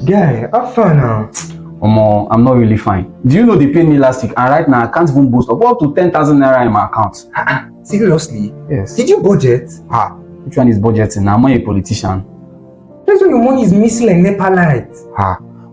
Guy, how far now? Omo, I'm not really fine. Do you know they paid me last week and right now I can't even boast up to 10,000 naira in my account? Seriously? Yes. Did you budget? Which one is budgeting? I'm not a politician. That's why your money is missing like NEPA lights.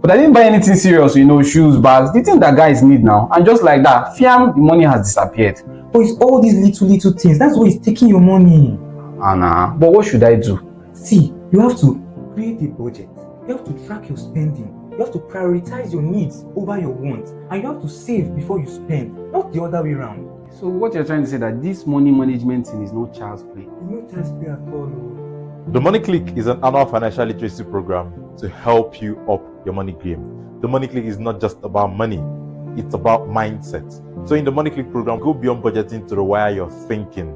But I didn't buy anything serious, shoes, bags, the thing that guys need now. And just like that, fiam, the money has disappeared. But it's all these little things. That's why it's taking your money. Nah. But what should I do? See, you have to create a budget. You have to track your spending. You have to prioritize your needs over your wants. And you have to save before you spend, not the other way around. So what you're trying to say that this money management thing is no child's play? It's no child's play at all. The Money Click is an annual financial literacy program to help you up your money game. The Money Click is not just about money, it's about mindset. So in the Money Click program, go beyond budgeting to rewire your thinking,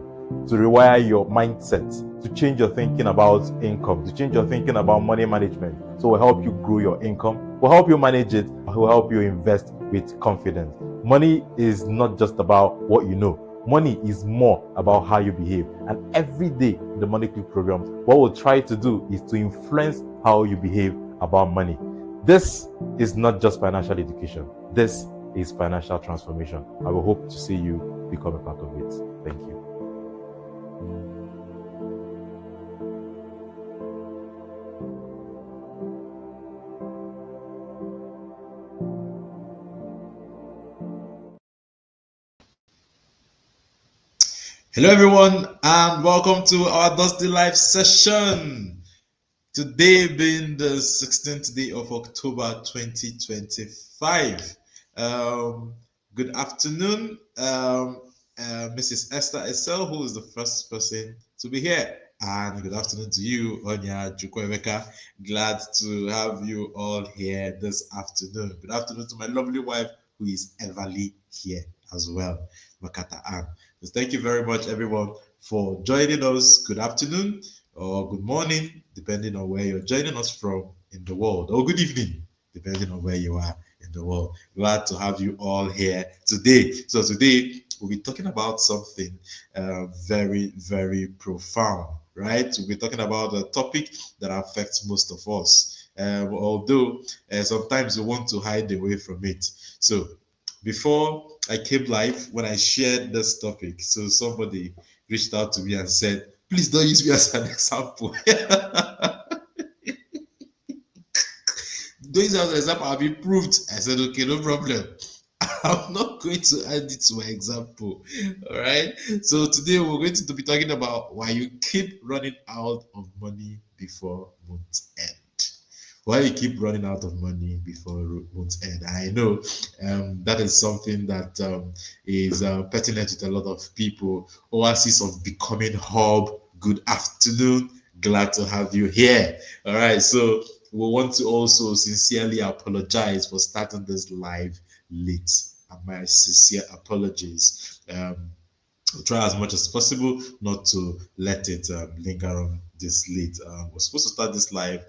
to rewire your mindset, to change your thinking about income, to change your thinking about money management. So we'll help you grow your income, we'll help you manage it, we'll help you invest with confidence. Money is not just about what you know. Money is more about how you behave. And every day in the Money Click program, what we'll try to do is to influence how you behave about money. This is not just financial education. This is financial transformation. I will hope to see you become a part of it. Thank you. Hello everyone and welcome to our Dusty Live session. Today being the 16th day of October 2025. Good afternoon, Mrs. Esther Essel, who is the first person to be here. And good afternoon to you, Onya Chukwuemeka. Glad to have you all here this afternoon. Good afternoon to my lovely wife, who is Everly here as well, Makata Ann. So thank you very much, everyone, for joining us. Good afternoon or good morning, depending on where you're joining us from in the world, or good evening, depending on where you are in the world. Glad to have you all here today. So today we'll be talking about something very, very profound, right? We'll be talking about a topic that affects most of us, although sometimes we want to hide away from it. So before I came live, when I shared this topic, so somebody reached out to me and said, please don't use me as an example. Don't use me as an example, I've improved. I said, okay, no problem. I'm not going to add it to my example. All right. So today we're going to be talking about why you keep running out of money before month end. Why you keep running out of money before month's end. I know that is something that is pertinent with a lot of people. Oasis of Becoming Hub, good afternoon. Glad to have you here. All right, so we want to also sincerely apologize for starting this live late. And my sincere apologies. We'll try as much as possible not to let it linger on this late. We're supposed to start this live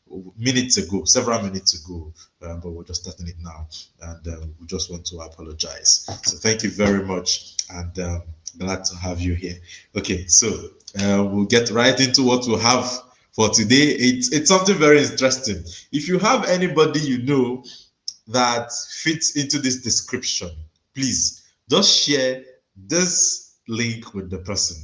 several minutes ago, but we're just starting it now, and we just want to apologize. So thank you very much, and glad to have you here. Okay, so we'll get right into what we'll have for today. It's something very interesting. If you have anybody you know that fits into this description, please just share this link with the person.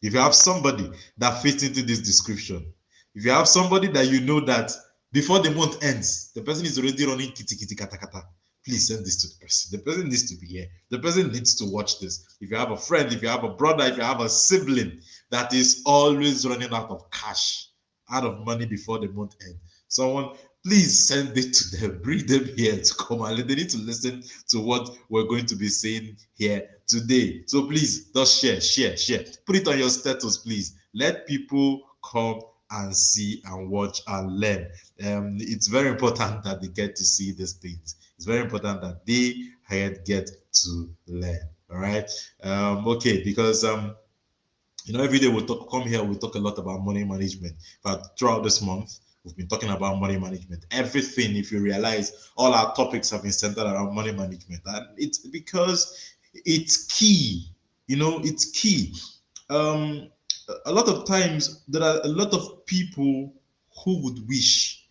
If you have somebody that fits into this description, if you have somebody that you know that before the month ends, the person is already running kitty kitty kata kata, please send this to the person. The person needs to be here. The person needs to watch this. If you have a friend, if you have a brother, if you have a sibling that is always running out of cash, out of money before the month ends, someone, please send it to them. Bring them here to come and they need to listen to what we're going to be saying here today. So please, just share. Put it on your status, please. Let people come and see and watch and learn. It's very important that they get to see these things. It's very important that they get to learn. All right. Okay, because every day we'll come here, we'll talk a lot about money management. But throughout this month, we've been talking about money management. Everything, if you realize, all our topics have been centered around money management. And it's because it's key. It's key. A lot of times there are a lot of people who would wish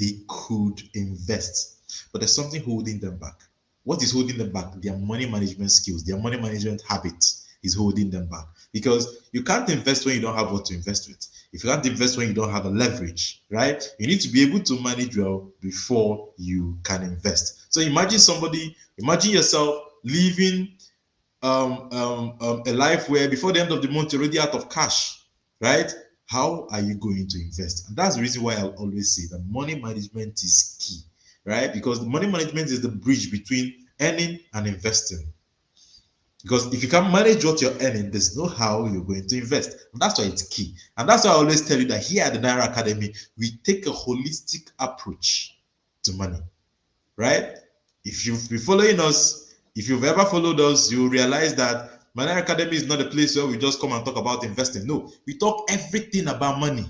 they could invest, but there's something holding them back. What is holding them back? Their money management skills, their money management habits is holding them back, because you can't invest when you don't have what to invest with. If you can't invest when you don't have a leverage, right? You need to be able to manage well before you can invest. So imagine yourself living a life where before the end of the month you're already out of cash, right? How are you going to invest? And that's the reason why I'll always say that money management is key, right? Because the money management is the bridge between earning and investing. Because if you can't manage what you're earning, there's no how you're going to invest. And that's why it's key. And that's why I always tell you that here at the Naira Academy, we take a holistic approach to money, right? If you've been following us, if you've ever followed us, you'll realize that Naira Academy is not a place where we just come and talk about investing. No, we talk everything about money.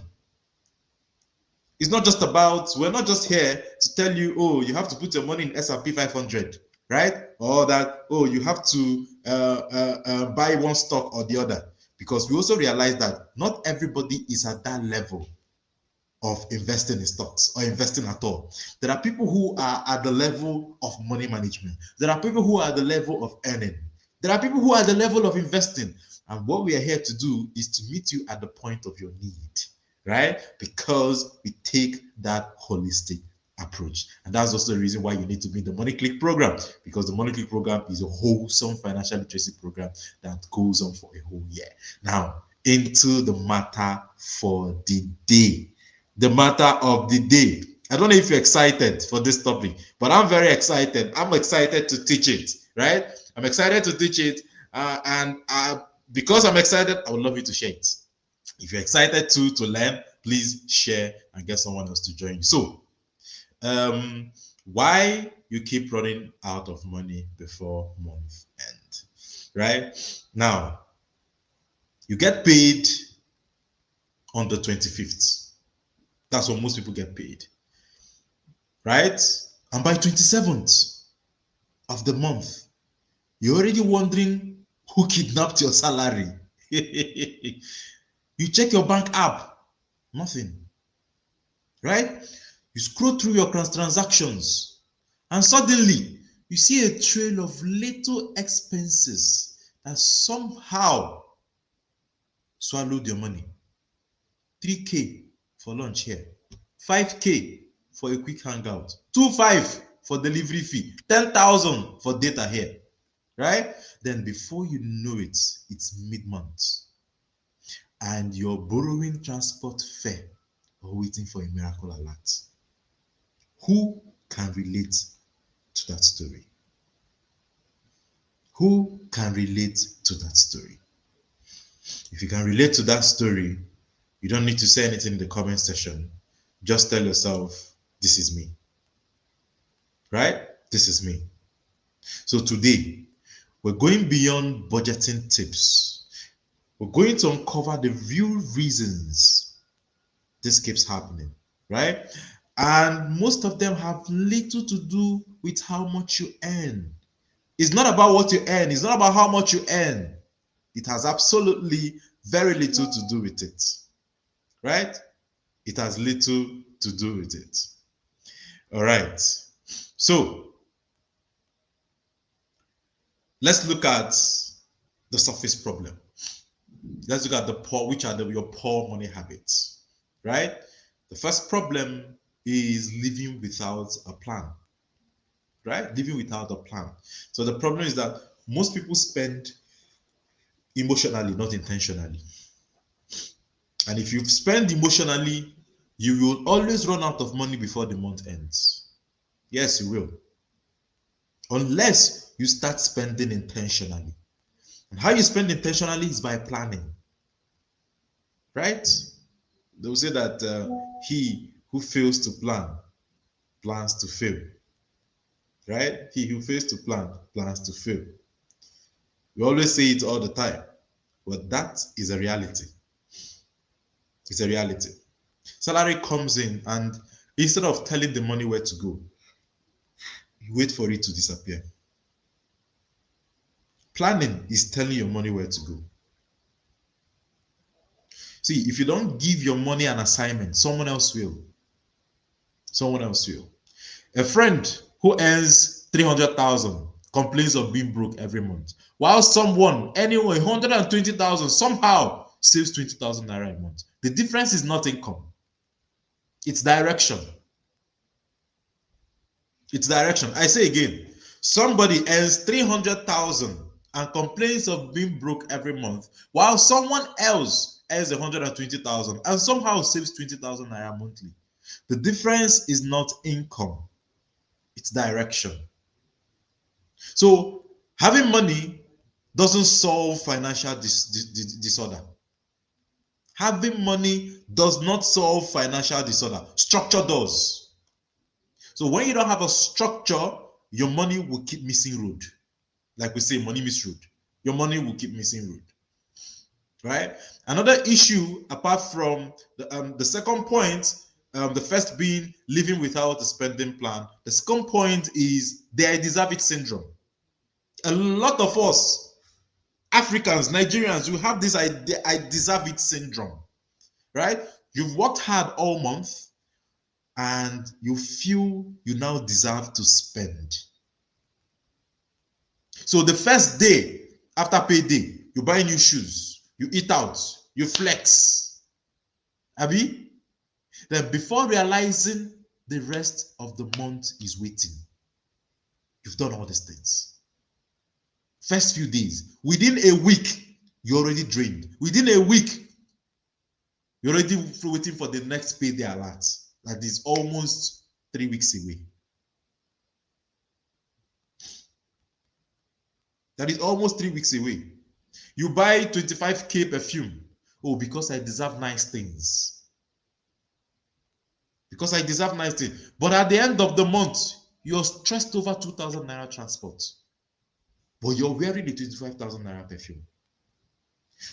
It's not just about, we're not just here to tell you, oh, you have to put your money in S&P 500. Right? Or that, oh, you have to buy one stock or the other. Because we also realize that not everybody is at that level of investing in stocks or investing at all. There are people who are at the level of money management. There are people who are at the level of earning. There are people who are at the level of investing. And what we are here to do is to meet you at the point of your need, right? Because we take that holistic approach. And that's also the reason why you need to be in the Money Click program, because the Money Click program is a wholesome financial literacy program that goes on for a whole year. Now, into the matter for the day. The matter of the day. I don't know if you're excited for this topic, but I'm very excited. I'm excited to teach it, right? I'm excited to teach it. Because I'm excited, I would love you to share it. If you're excited to learn, please share and get someone else to join you. So, why you keep running out of money before month end, right? Now, you get paid on the 25th. That's when most people get paid, right? And by 27th of the month, you're already wondering who kidnapped your salary. You check your bank app, nothing, right? You scroll through your transactions, and suddenly you see a trail of little expenses that somehow swallowed your money. 3K for lunch here, 5K for a quick hangout, 2,500 for delivery fee, 10,000 for data here, right? Then before you know it, it's mid-month, and you're borrowing transport fare or waiting for a miracle alert. Who can relate to that story? Who can relate to that story? If you can relate to that story, you don't need to say anything in the comment section. Just tell yourself, this is me. Right? This is me. So today, we're going beyond budgeting tips. We're going to uncover the real reasons this keeps happening, right? And most of them have little to do with how much you earn. It's not about what you earn. It's not about how much you earn. It has absolutely very little to do with it, right? It has little to do with it. All right. So let's look at the surface problem. Let's look at which are your poor money habits, right? The first problem is living without a plan, right? Living without a plan. So the problem is that most people spend emotionally, not intentionally. And if you spend emotionally, you will always run out of money before the month ends. Yes, you will. Unless you start spending intentionally. And how you spend intentionally is by planning, right? They will say that he who fails to plan plans to fail, right? He who fails to plan plans to fail. We always say it all the time, but that is a reality. It's a reality. Salary comes in, and instead of telling the money where to go, you wait for it to disappear. Planning is telling your money where to go. See, if you don't give your money an assignment, someone else will. Someone else will. A friend who earns 300,000 complains of being broke every month, while someone earning 120,000 somehow saves 20,000 naira a month. The difference is not income, it's direction. It's direction. I say again, somebody earns 300,000 and complains of being broke every month, while someone else earns 120,000 and somehow saves 20,000 naira monthly. The difference is not income, it's direction. So having money doesn't solve financial disorder. Having money does not solve financial disorder. Structure does. So when you don't have a structure, your money will keep missing road. Like we say, money miss road. Your money will keep missing road. Right? Another issue, apart from the second point, the first being living without a spending plan. The second point is the I deserve it syndrome. A lot of us, Africans, Nigerians, you have this I deserve it syndrome. Right? You've worked hard all month and you feel you now deserve to spend. So the first day after payday, you buy new shoes, you eat out, you flex. Abi? Then before realizing the rest of the month is waiting, you've done all these things. First few days, within a week, you're already drained. Within a week, you're already waiting for the next payday alert. That is almost 3 weeks away. That is almost 3 weeks away. You buy 25k perfume. Oh, because I deserve nice things. Because I deserve nice things. But at the end of the month, you're stressed over 2,000 naira transport. But you're wearing the 25,000 naira perfume.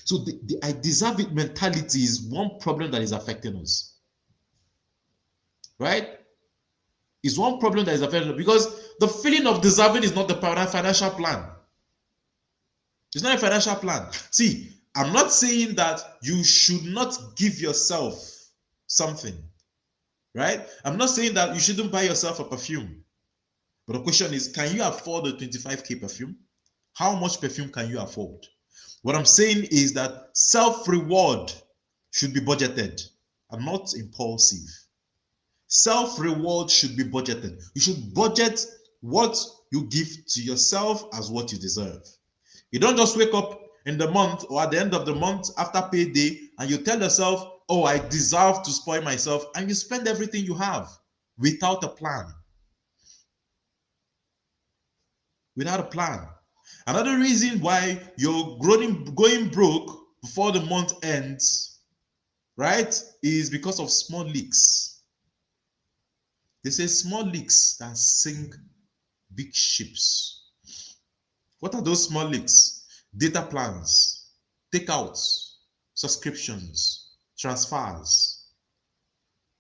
So the I deserve it mentality is one problem that is affecting us. Right? It's one problem that is affecting us because the feeling of deserving is not the financial plan. It's not a financial plan. See, I'm not saying that you should not give yourself something. Right? I'm not saying that you shouldn't buy yourself a perfume. But the question is, can you afford a 25k perfume? How much perfume can you afford? What I'm saying is that self-reward should be budgeted and not impulsive. Self-reward should be budgeted. You should budget what you give to yourself as what you deserve. You don't just wake up in the month or at the end of the month after payday and you tell yourself, oh, I deserve to spoil myself, and you spend everything you have without a plan. Without a plan. Another reason why you're going broke before the month ends, right, is because of small leaks. They say small leaks that sink big ships. What are those small leaks? Data plans, takeouts, subscriptions, transfers.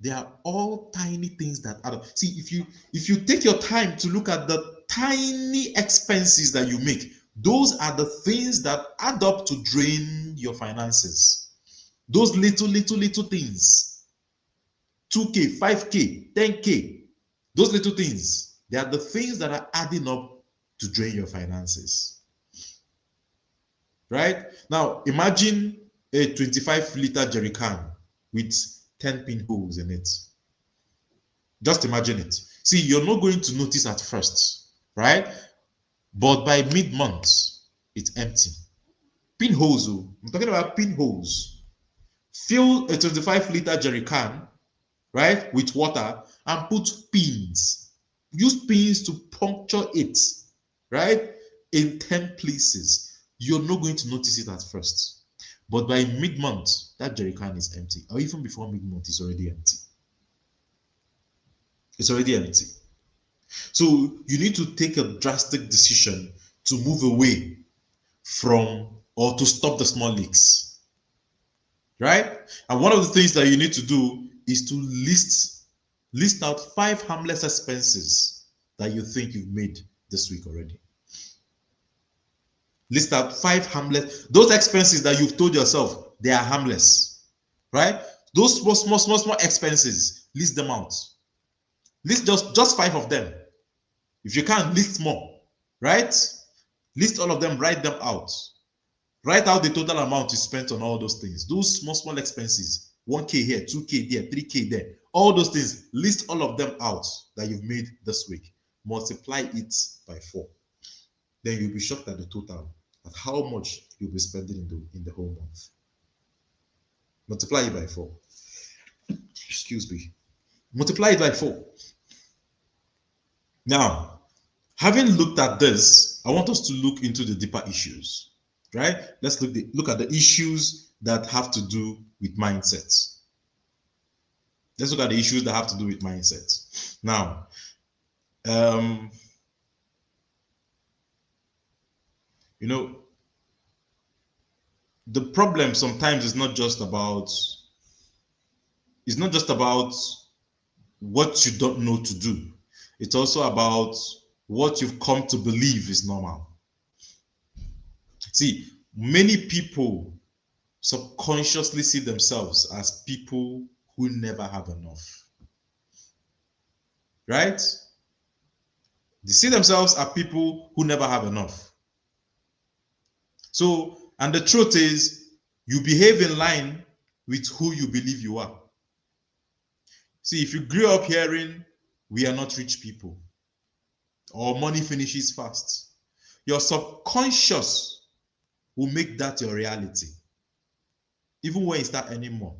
They are all tiny things that add up. See, if you take your time to look at the tiny expenses that you make, those are the things that add up to drain your finances. Those little things, 2k, 5k, 10k, those little things, they are the things that are adding up to drain your finances. Right? Now, imagine a 25-liter jerry can with 10 pinholes in it. Just imagine it. See, you're not going to notice at first, right? But by mid-month, it's empty. Pinholes, I'm talking about pinholes. Fill a 25-liter jerry can, right, with water and put pins. Use pins to puncture it, right, in 10 places. You're not going to notice it at first. But by mid-month, that jerry can is empty. Or even before mid-month, it's already empty. It's already empty. So you need to take a drastic decision to move away from or to stop the small leaks. Right? And one of the things that you need to do is to list out 5 harmless expenses that you think you've made this week already. List out 5 harmless, those expenses that you've told yourself they are harmless, right? Those small expenses, list them out. List just 5 of them. If you can't, list more, right? List all of them, write them out. Write out the total amount you spent on all those things. Those small expenses, 1K here, 2K there, 3K there. All those things, list all of them out that you've made this week. Multiply it by 4. Then you'll be shocked at the total, at how much you'll be spending in the whole month. Multiply it by 4. Excuse me. Multiply it by 4. Now, having looked at this, I want us to look into the deeper issues, right? Let's look at the issues that have to do with mindsets. Let's look at the issues that have to do with mindsets. Now, the problem sometimes is not just about what you don't know to do. It's also about what you've come to believe is normal. See, many people subconsciously see themselves as people who never have enough. Right? They see themselves as people who never have enough. So, and the truth is, you behave in line with who you believe you are. See, if you grew up hearing, we are not rich people, or money finishes fast, your subconscious will make that your reality. Even when you start earning more,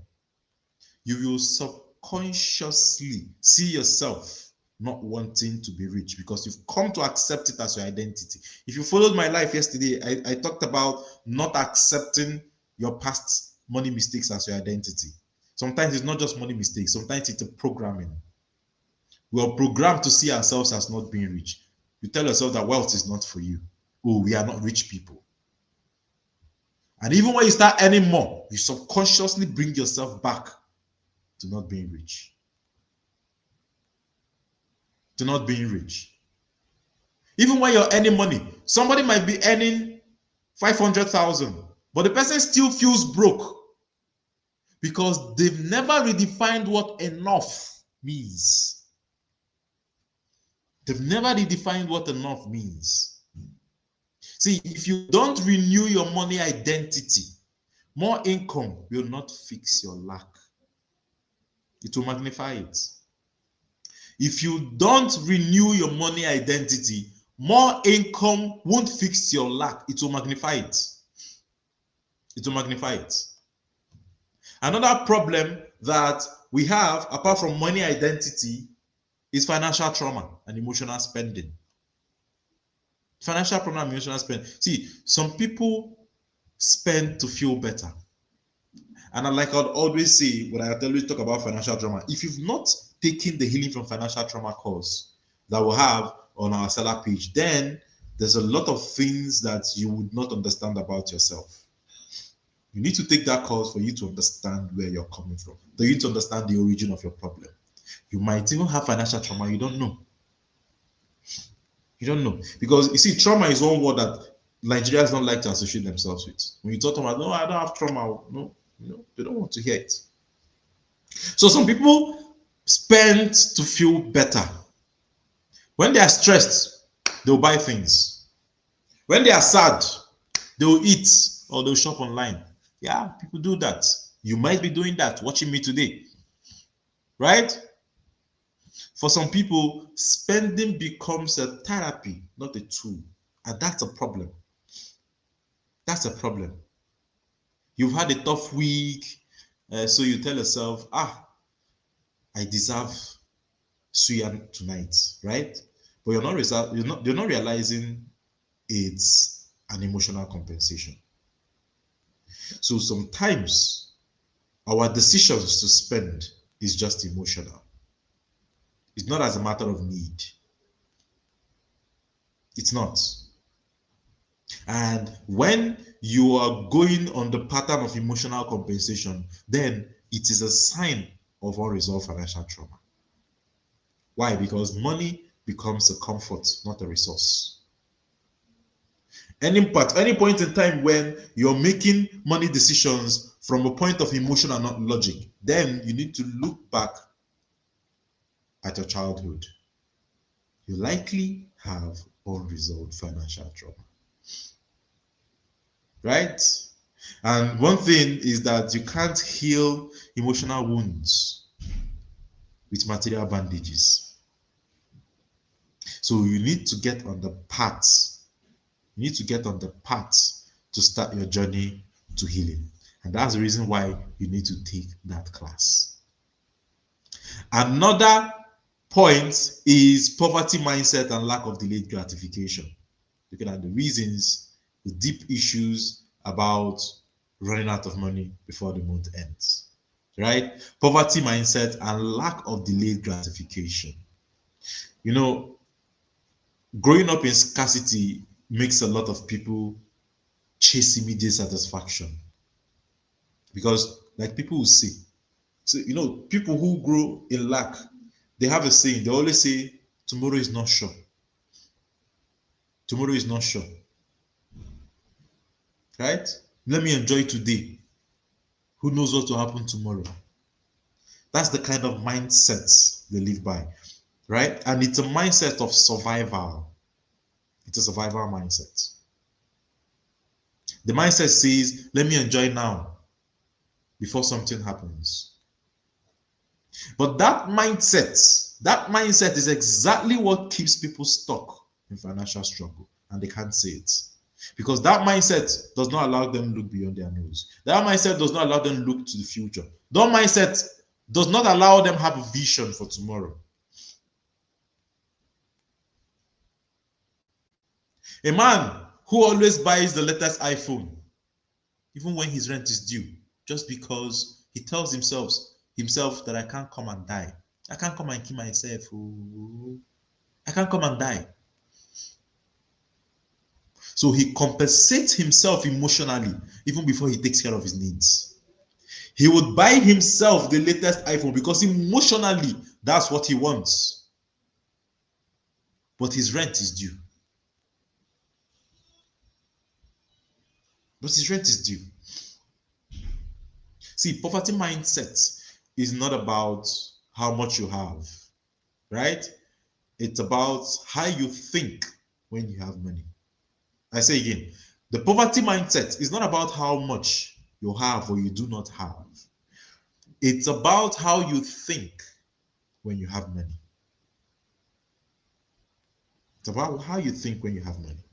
you will subconsciously see yourself not wanting to be rich because you've come to accept it as your identity. If you followed my life yesterday, I talked about not accepting your past money mistakes as your identity. Sometimes it's not just money mistakes, sometimes it's a programming. We are programmed to see ourselves as not being rich. You tell yourself that wealth is not for you. Oh, we are not rich people. And even when you start earning more, you subconsciously bring yourself back to not being rich. To not being rich. Even when you're earning money, somebody might be earning 500,000, but the person still feels broke because they've never redefined what enough means. They've never redefined what enough means. See, if you don't renew your money identity, more income will not fix your lack. It will magnify it. If you don't renew your money identity, more income won't fix your lack. It will magnify it. It will magnify it. Another problem that we have, apart from money identity, is financial trauma and emotional spending. Financial problem and emotional spending. See, some people spend to feel better. And like I'd always say, when I always talk about financial trauma, if you've not taken the Healing from Financial Trauma course that we'll have on our seller page, then there's a lot of things that you would not understand about yourself. You need to take that course for you to understand where you're coming from, for you to understand the origin of your problem. You might even have financial trauma, you don't know. You don't know. Because you see, trauma is one word that Nigerians don't like to associate themselves with. When you talk about, no, I don't have trauma. No, they don't want to hear it. So some people spend to feel better. When they are stressed, they'll buy things. When they are sad, they'll eat or they'll shop online. Yeah, people do that. You might be doing that, watching me today. Right? For some people, spending becomes a therapy, not a tool. And that's a problem. That's a problem. You've had a tough week, so you tell yourself, I deserve suya tonight, right? But you're not realizing it's an emotional compensation. So sometimes our decisions to spend is just emotional. It's not as a matter of need. It's not. And when you are going on the pattern of emotional compensation, then it is a sign of unresolved financial trauma. Why? Because money becomes a comfort, not a resource. Any point in time when you're making money decisions from a point of emotion and not logic, then you need to look back at your childhood, you likely have unresolved financial trauma. Right? And one thing is that you can't heal emotional wounds with material bandages. So you need to get on the path. You need to get on the path to start your journey to healing. And that's the reason why you need to take that class. Another point is poverty mindset and lack of delayed gratification. Looking at the reasons, the deep issues about running out of money before the month ends. Right? Poverty mindset and lack of delayed gratification. You know, growing up in scarcity makes a lot of people chase immediate satisfaction. Because, like people will say, so, you know, people who grow in lack, they have a saying, they always say, tomorrow is not sure. Tomorrow is not sure. Right? Let me enjoy today. Who knows what will happen tomorrow? That's the kind of mindset they live by. Right? And it's a mindset of survival. It's a survival mindset. The mindset says, let me enjoy now before something happens. But that mindset is exactly what keeps people stuck in financial struggle, and they can't say it. Because that mindset does not allow them to look beyond their nose. That mindset does not allow them to look to the future. That mindset does not allow them to have a vision for tomorrow. A man who always buys the latest iPhone, even when his rent is due, just because he tells himself that I can't come and die. I can't come and kill myself. Ooh. I can't come and die. So he compensates himself emotionally even before he takes care of his needs. He would buy himself the latest iPhone because emotionally that's what he wants. But his rent is due. See, poverty mindset is not about how much you have, right? It's about how you think when you have money. I say again, the poverty mindset is not about how much you have or you do not have. It's about how you think when you have money. It's about how you think when you have money.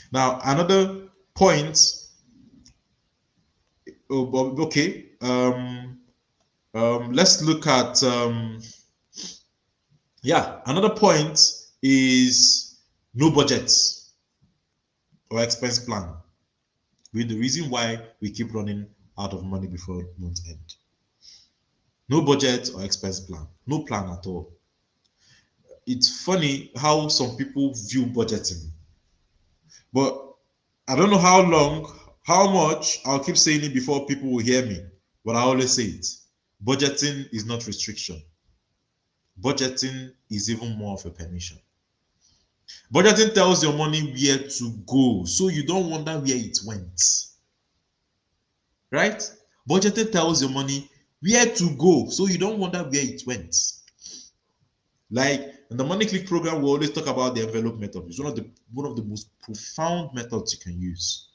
Now, another point, okay, let's look at, another point is no budget or expense plan. With the reason why we keep running out of money before month end. No budget or expense plan, no plan at all. It's funny how some people view budgeting, but I don't know how much I'll keep saying it before people will hear me, but I always say it. Budgeting is not restriction. Budgeting is even more of a permission. Budgeting tells your money where to go, so you don't wonder where it went. Right? Budgeting tells your money where to go, so you don't wonder where it went. Like in the Money Click program, we always talk about the envelope method. It's one of the most profound methods you can use.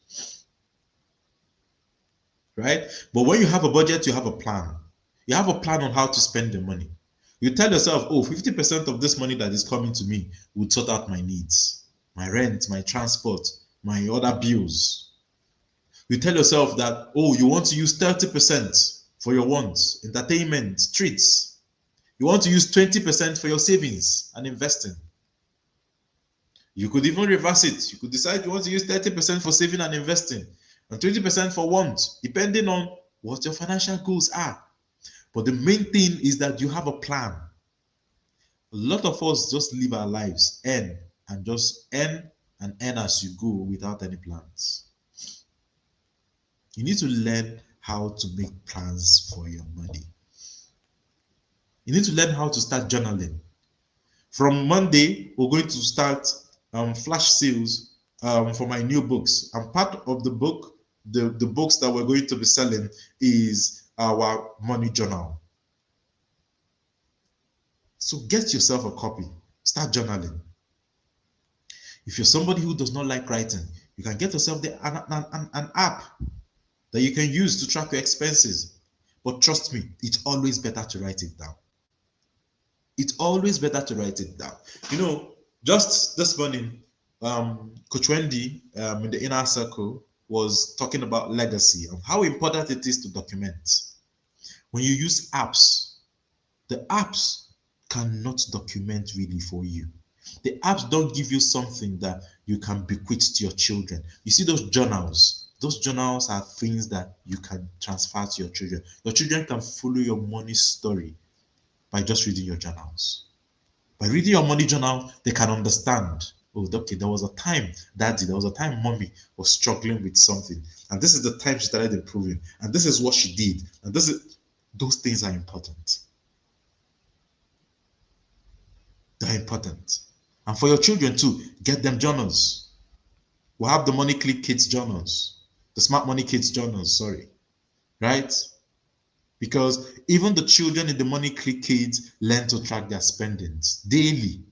Right? But when you have a budget, you have a plan. You have a plan on how to spend the money. You tell yourself, 50% of this money that is coming to me will sort out my needs, my rent, my transport, my other bills. You tell yourself that, you want to use 30% for your wants, entertainment, treats. You want to use 20% for your savings and investing. You could even reverse it. You could decide you want to use 30% for saving and investing and 20% for wants, depending on what your financial goals are. But the main thing is that you have a plan. A lot of us just live our lives, earn as you go without any plans. You need to learn how to make plans for your money. You need to learn how to start journaling. From Monday, we're going to start flash sales for my new books. And part of the book, the books that we're going to be selling is our money journal. So get yourself a copy. Start journaling. If you're somebody who does not like writing, you can get yourself an app that you can use to track your expenses. But trust me, it's always better to write it down. It's always better to write it down. You know, just this morning, Coach Wendy in the inner circle was talking about legacy and how important it is to document. When you use apps, the apps cannot document really for you. The apps don't give you something that you can bequeath to your children. You see those journals? Those journals are things that you can transfer to your children. Your children can follow your money story by just reading your journals. By reading your money journal, they can understand. Oh, okay, there was a time, daddy, there was a time mommy was struggling with something. And this is the time she started improving. And this is what she did. And those things are important. They're important. And for your children too, get them journals. We'll have the Money Click Kids journals, the Smart Money Kids journals, sorry. Right? Because even the children in the Money Click Kids learn to track their spendings daily.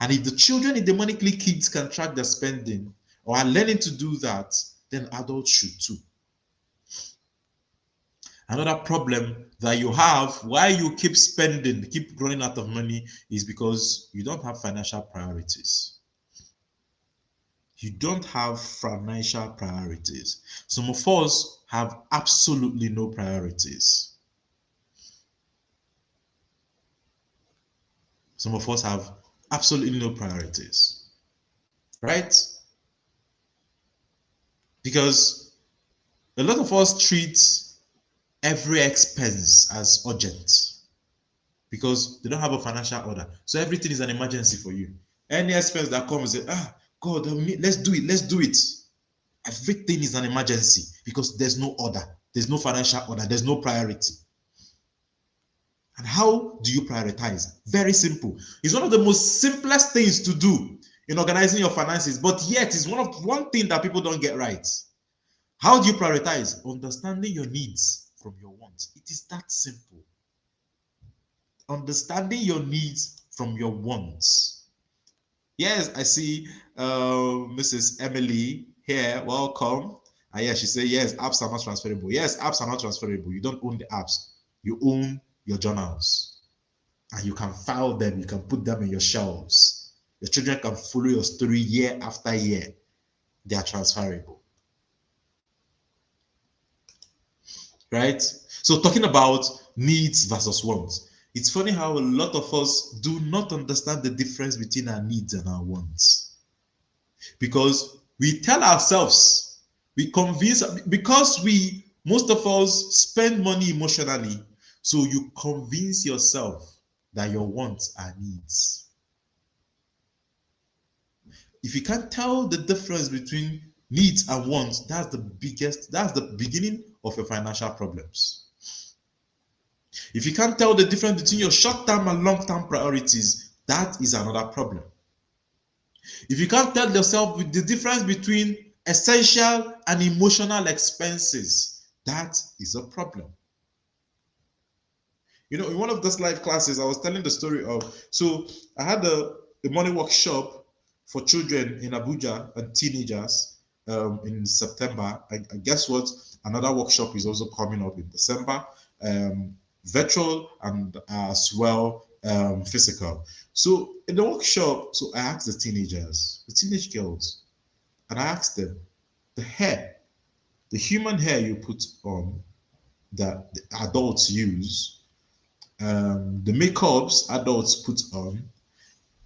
And if the children in the Money Click Kids can track their spending or are learning to do that, then adults should too. Another problem that you have why you keep spending, keep running out of money, is because you don't have financial priorities. You don't have financial priorities. Some of us have absolutely no priorities. Some of us have absolutely no priorities, right? Because a lot of us treat every expense as urgent because they don't have a financial order. So everything is an emergency for you. Any expense that comes, God, let's do it. Everything is an emergency because there's no order. There's no financial order. There's no priority. And how do you prioritize? Very simple. It's one of the most simplest things to do in organizing your finances, but yet it's one thing that people don't get right. How do you prioritize? Understanding your needs from your wants. It is that simple. Understanding your needs from your wants. Yes, I see Mrs. Emily here. Welcome. And yes, she said, yes, apps are not transferable. Yes, apps are not transferable. You don't own the apps. You own your journals. And you can file them. You can put them in your shelves. Your children can follow your story year after year. They are transferable. Right? So talking about needs versus wants. It's funny how a lot of us do not understand the difference between our needs and our wants. Because we tell ourselves, we convince, because most of us spend money emotionally, so you convince yourself that your wants are needs. If you can't tell the difference between needs and wants, that's the beginning of your financial problems. If you can't tell the difference between your short-term and long-term priorities, that is another problem. If you can't tell yourself the difference between essential and emotional expenses, that is a problem. You know, in one of those live classes, I was telling the story of, so I had a money workshop for children in Abuja and teenagers in September. And guess what? Another workshop is also coming up in December. Virtual and as well physical. So in the workshop, so I asked the teenage girls, and I asked them, the human hair you put on that the adults use, the makeups adults put on,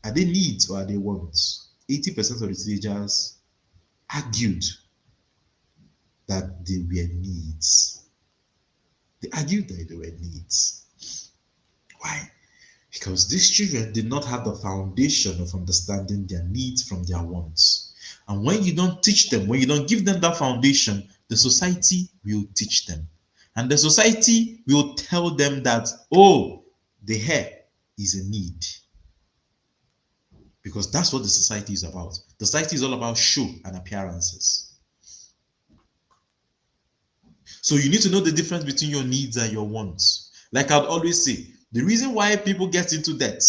are they needs or are they wants? 80% of the teenagers argued that they were needs. They argued that they were needs. Why? Because these children did not have the foundation of understanding their needs from their wants. And when you don't teach them, when you don't give them that foundation, the society will teach them. And the society will tell them that, oh, the hair is a need. Because that's what the society is about. The society is all about show and appearances. So you need to know the difference between your needs and your wants. Like I'd always say, the reason why people get into debt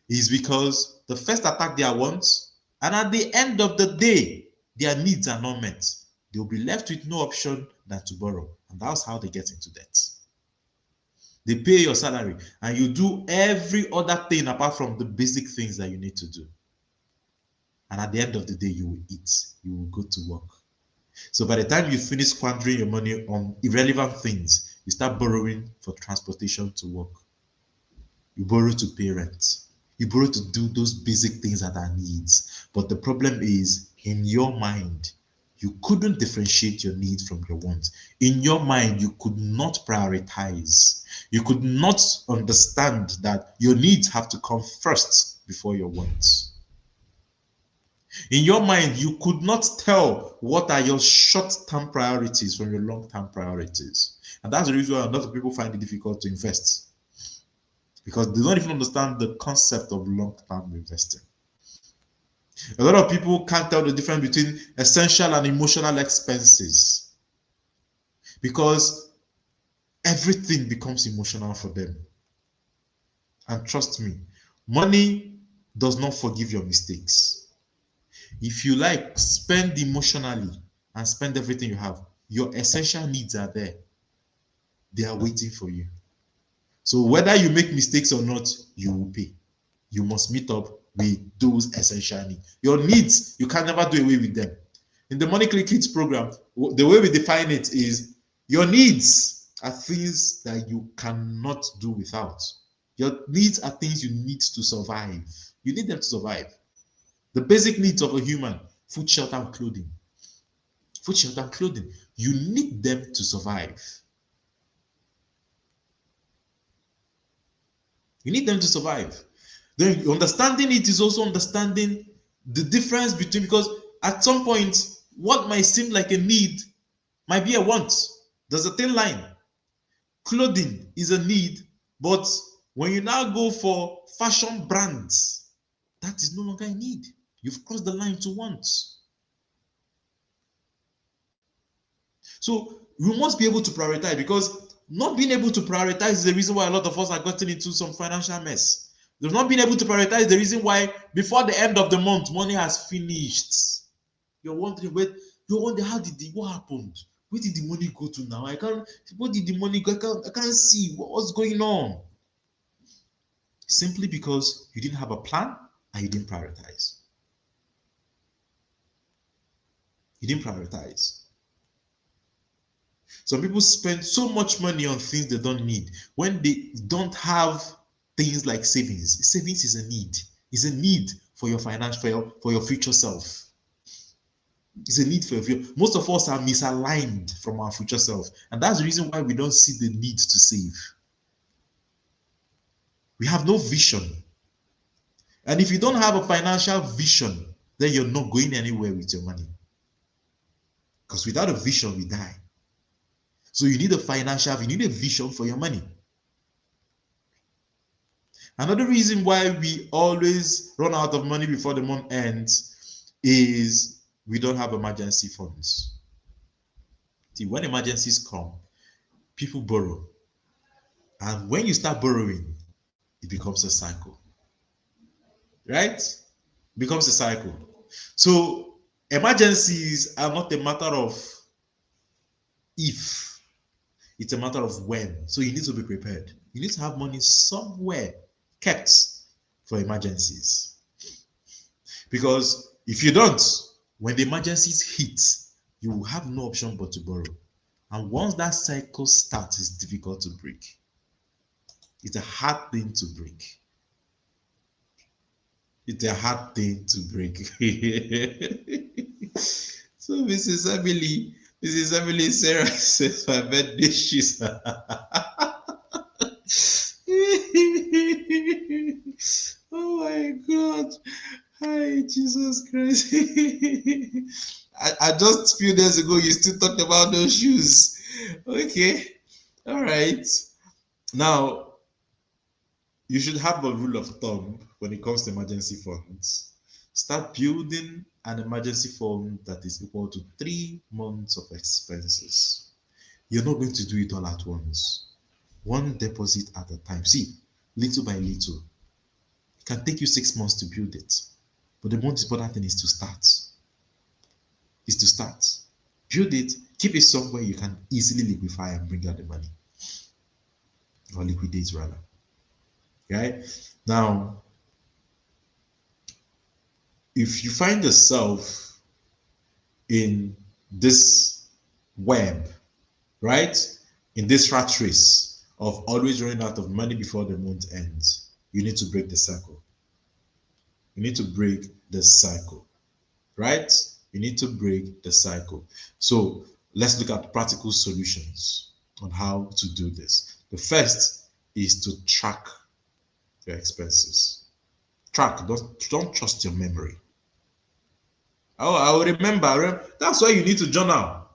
is because the first attack their wants, and at the end of the day, their needs are not met. They'll be left with no option than to borrow. And that's how they get into debt. They pay your salary and you do every other thing apart from the basic things that you need to do. And at the end of the day, you will eat, you will go to work. So by the time you finish squandering your money on irrelevant things, you start borrowing for transportation to work. You borrow to pay rent. You borrow to do those basic things that are needs. But the problem is, in your mind, you couldn't differentiate your needs from your wants. In your mind, you could not prioritize. You could not understand that your needs have to come first before your wants. In your mind, you could not tell what are your short-term priorities from your long-term priorities. And that's the reason why a lot of people find it difficult to invest. Because they don't even understand the concept of long-term investing. A lot of people can't tell the difference between essential and emotional expenses. Because everything becomes emotional for them. And trust me, money does not forgive your mistakes. If you like, spend emotionally and spend everything you have. Your essential needs are there. They are waiting for you. So whether you make mistakes or not, you will pay. You must meet up with those essential needs. Your needs, you can never do away with them. In the Money Click Kids program, the way we define it is your needs are things that you cannot do without. Your needs are things you need to survive. You need them to survive. The basic needs of a human, food, shelter, and clothing. Food, shelter, and clothing. You need them to survive. You need them to survive. Then understanding it is also understanding the difference between, because at some point, what might seem like a need might be a want. There's a thin line. Clothing is a need, but when you now go for fashion brands, that is no longer a need. You've crossed the line to want. So we must be able to prioritize, because not being able to prioritize is the reason why a lot of us are getting into some financial mess. They've not been able to prioritize the reason why before the end of the month, money has finished. You're wondering, how did what happened? Where did the money go to now? Where did the money go? I can't see what's going on. Simply because you didn't have a plan and you didn't prioritize. You didn't prioritize. Some people spend so much money on things they don't need when they don't have things like savings. Savings is a need. It's a need for your financial, for your future self. It's a need for your future. Most of us are misaligned from our future self, and that's the reason why we don't see the need to save. We have no vision. And if you don't have a financial vision, then you're not going anywhere with your money. Because without a vision, we die. So you need you need a vision for your money. Another reason why we always run out of money before the month ends is we don't have emergency funds. See, when emergencies come, people borrow. And when you start borrowing, it becomes a cycle. Right? It becomes a cycle. So emergencies are not a matter of if, it's a matter of when. So you need to be prepared. You need to have money somewhere kept for emergencies. Because if you don't, when the emergencies hit, you will have no option but to borrow. And once that cycle starts, it's difficult to break. It's a hard thing to break. It's a hard thing to break. So Mrs. Emily Sarah says my birthday shoes. Oh my God. Hi, Jesus Christ. I just a few days ago, you still talked about those shoes. Okay. All right. Now, you should have a rule of thumb when it comes to emergency funds. Start building an emergency fund that is equal to 3 months of expenses. You're not going to do it all at once. One deposit at a time. See, little by little. It can take you 6 months to build it. But the most important thing is to start. Is to start. Build it, keep it somewhere you can easily liquefy and bring out the money. Or liquidate rather. Right? Now, if you find yourself in this web, right? In this rat race of always running out of money before the month ends, you need to break the cycle. You need to break the cycle, right? You need to break the cycle. So let's look at practical solutions on how to do this. The first is to track your expenses. Track, don't trust your memory. Oh, I will remember. That's why you need to journal.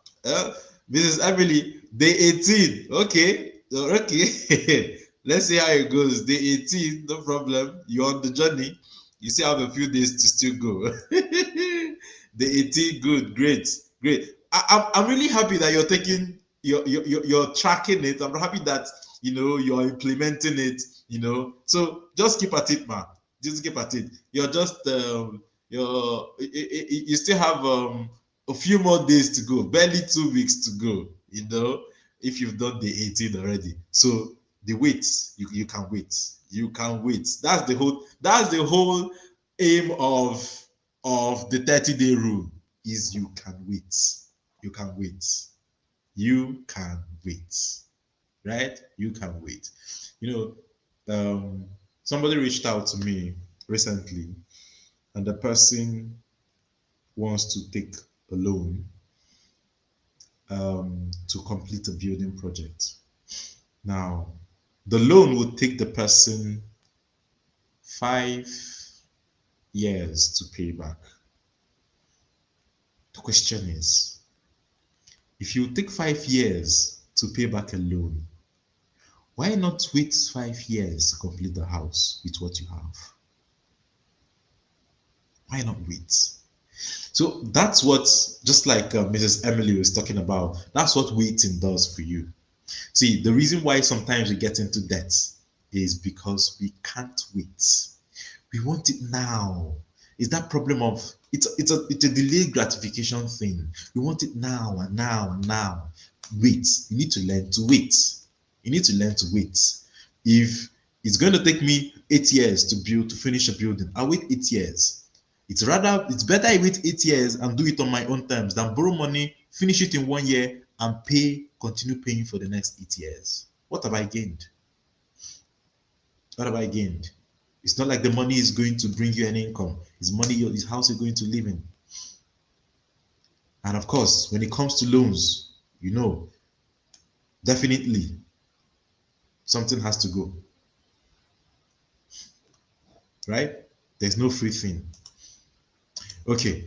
Mrs. Emily, day 18. Okay. Let's see how it goes. Day 18, no problem. You're on the journey. You still have a few days to still go. Day 18, good, great. I'm really happy that you're taking you're tracking it. I'm happy that you're implementing it. So just keep at it, man. Just keep at it. You're just you still have a few more days to go, barely 2 weeks to go, if you've done the 18 already. So the wait, you can wait. You can wait. That's the whole aim of the 30-day rule is you can wait. You can wait. You can wait. Right? You can wait. Somebody reached out to me recently, and the person wants to take a loan to complete a building project. Now, the loan would take the person 5 years to pay back. The question is, if you take 5 years to pay back a loan, why not wait 5 years to complete the house with what you have? Why not wait? So that's what, just like Mrs. Emily was talking about, that's what waiting does for you. See, the reason why sometimes we get into debt is because we can't wait. We want it now. It's that problem of it's a delayed gratification thing. We want it now and now and now. Wait. You need to learn to wait. You need to learn to wait. If it's going to take me 8 years to finish a building, I'll wait 8 years. It's better I wait 8 years and do it on my own terms than borrow money, finish it in 1 year, and continue paying for the next 8 years. What have I gained? What have I gained? It's not like the money is going to bring you any income. It's money this house you're going to live in. And of course, when it comes to loans, definitely something has to go. Right? There's no free thing. Okay.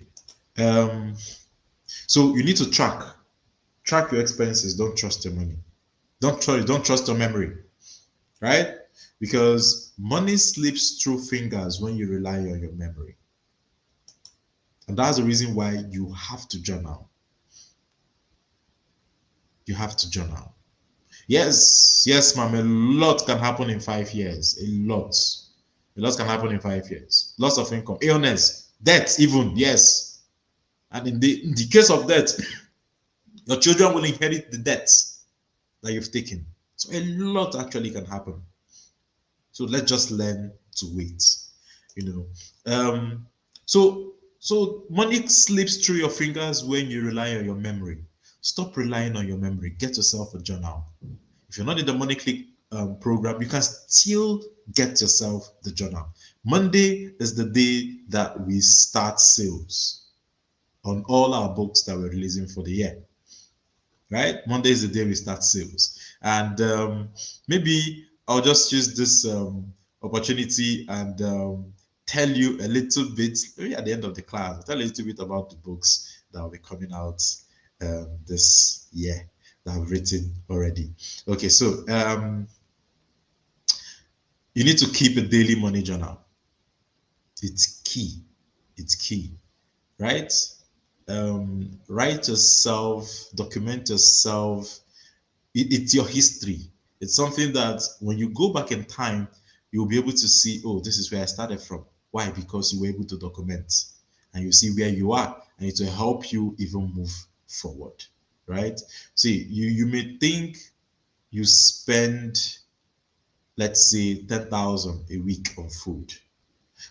So you need to track your expenses. Don't trust your money. Don't trust your memory. Right? Because money slips through fingers when you rely on your memory. And that's the reason why you have to journal. You have to journal. Yes, ma'am, a lot can happen in 5 years. A lot can happen in 5 years. Loss of income, illness, debt even, yes. And in the case of debt, your children will inherit the debts that you've taken. So a lot actually can happen. So let's just learn to wait. So money slips through your fingers when you rely on your memory. Stop relying on your memory. Get yourself a journal. If you're not in the Money Click program, you can still get yourself the journal. Monday is the day that we start sales on all our books that we're releasing for the year. Right? Monday is the day we start sales. And maybe I'll just use this opportunity and tell you a little bit, maybe at the end of the class, I'll tell you a little bit about the books that will be coming out this year that I've written already. Okay, so you need to keep a daily money journal. It's key. It's key, right? Write yourself, document yourself It's your history. It's something that when you go back in time, you'll be able to see, oh, this is where I started from. Why? Because you were able to document, and you see where you are, and it will help you even move forward, right? See, you may think you spend, let's say, 10,000 a week on food,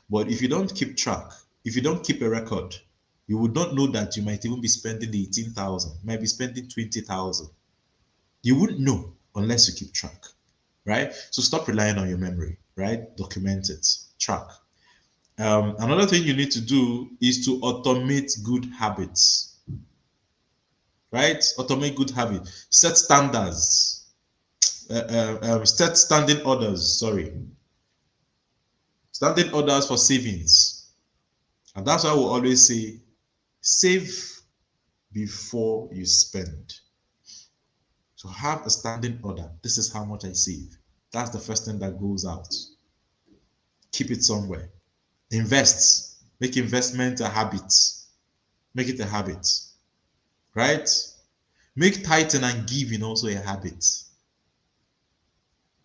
but if you don't keep track, if you don't keep a record, you would not know that you might even be spending 18,000, might be spending 20,000. You wouldn't know unless you keep track, right? So stop relying on your memory, right? Document it, track. Another thing you need to do is to automate good habits, right? Automate good habits. Set standards. Set standing orders. Sorry, standing orders for savings, and that's why we always say, save before you spend. So have a standing order. This is how much I save. That's the first thing that goes out. Keep it somewhere. Invest. Make investment a habit. Make it a habit. Right? Make tithing and giving also a habit.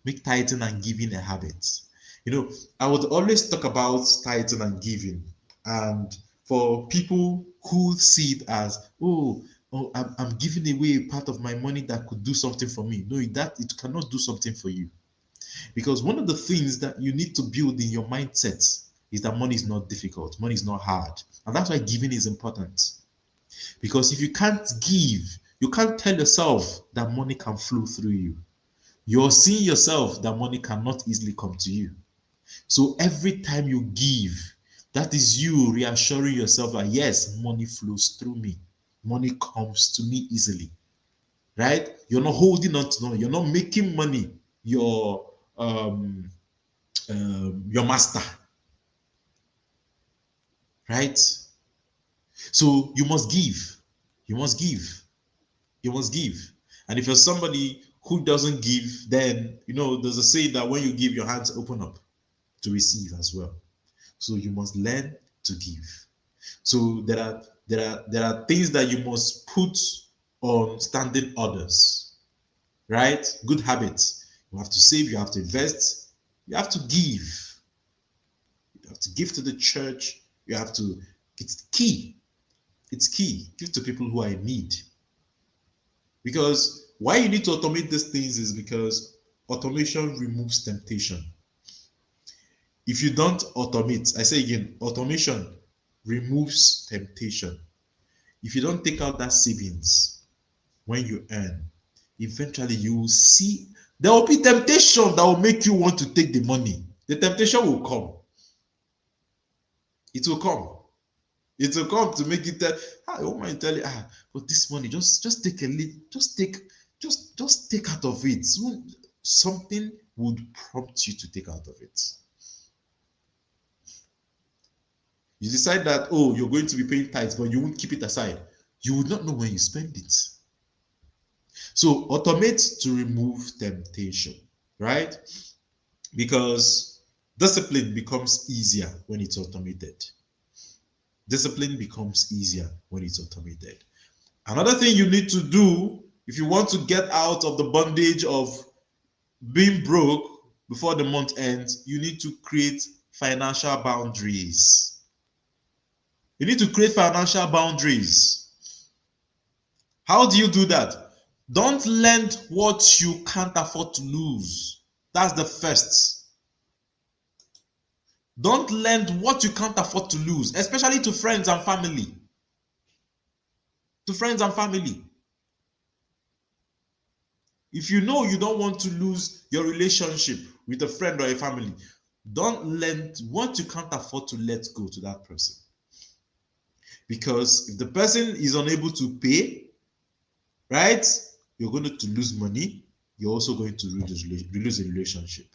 Make tithing and giving a habit. You know, I would always talk about tithing and giving. And for people who see it as, oh, I'm giving away part of my money that could do something for me. No, that it cannot do something for you. Because one of the things that you need to build in your mindset is that money is not difficult, money is not hard. And that's why giving is important. Because if you can't give, you can't tell yourself that money can flow through you. You're seeing yourself that money cannot easily come to you. So every time you give, that is you reassuring yourself that yes, money flows through me. Money comes to me easily. Right? You're not holding on to money. You're not making money your master. Right? So you must give. You must give. You must give. And if you're somebody who doesn't give, then there's a saying that when you give, your hands open up to receive as well. So you must learn to give. So there are things that you must put on standing orders, right? Good habits. You have to save, you have to invest, you have to give. You have to give to the church. You have to, it's key. It's key. Give to people who are in need. Because why you need to automate these things is because automation removes temptation. If you don't automate, I say again, automation removes temptation. If you don't take out that savings when you earn, eventually you will see there will be temptation that will make you want to take the money. The temptation will come. It will come. It will come to make you tell, I won't mind tell you, but this money, just take a little, just take out of it. Soon, something would prompt you to take out of it. You decide that, oh, you're going to be paying tithes, but you won't keep it aside. You would not know when you spend it. So automate to remove temptation, right? Because discipline becomes easier when it's automated. Discipline becomes easier when it's automated. Another thing you need to do if you want to get out of the bondage of being broke before the month ends, you need to create financial boundaries. You need to create financial boundaries. How do you do that? Don't lend what you can't afford to lose. That's the first. Don't lend what you can't afford to lose, especially to friends and family. To friends and family. If you know you don't want to lose your relationship with a friend or a family, don't lend what you can't afford to let go to that person. Because if the person is unable to pay, right, you're going to lose money. You're also going to lose a relationship.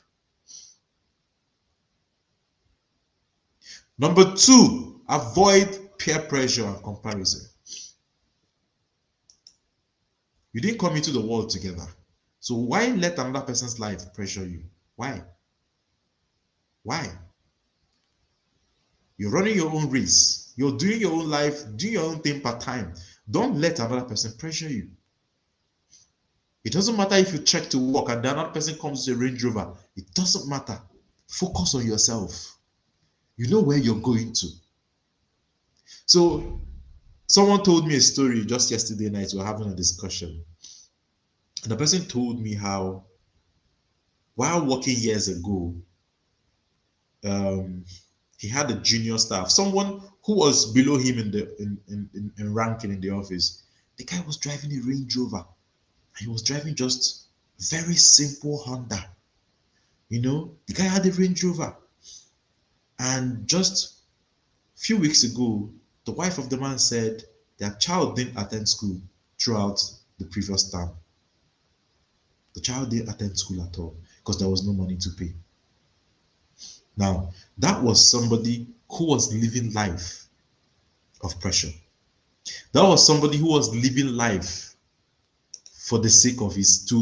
Number 2, avoid peer pressure and comparison. You didn't come into the world together. So why let another person's life pressure you? Why? Why? You're running your own race. You're doing your own life, doing your own thing part time. Don't let another person pressure you. It doesn't matter if you trek to work and the another person comes with a Range Rover. It doesn't matter. Focus on yourself. You know where you're going to. So someone told me a story just yesterday night. We were having a discussion. And the person told me how, while working years ago, he had a junior staff, someone who was below him in ranking in the office. The guy was driving a Range Rover. He was driving just very simple Honda. You know, the guy had a Range Rover. And just a few weeks ago, the wife of the man said their child didn't attend school throughout the previous term. The child didn't attend school at all because there was no money to pay. Now, that was somebody who was living life of pressure. That was somebody who was living life for the sake of his he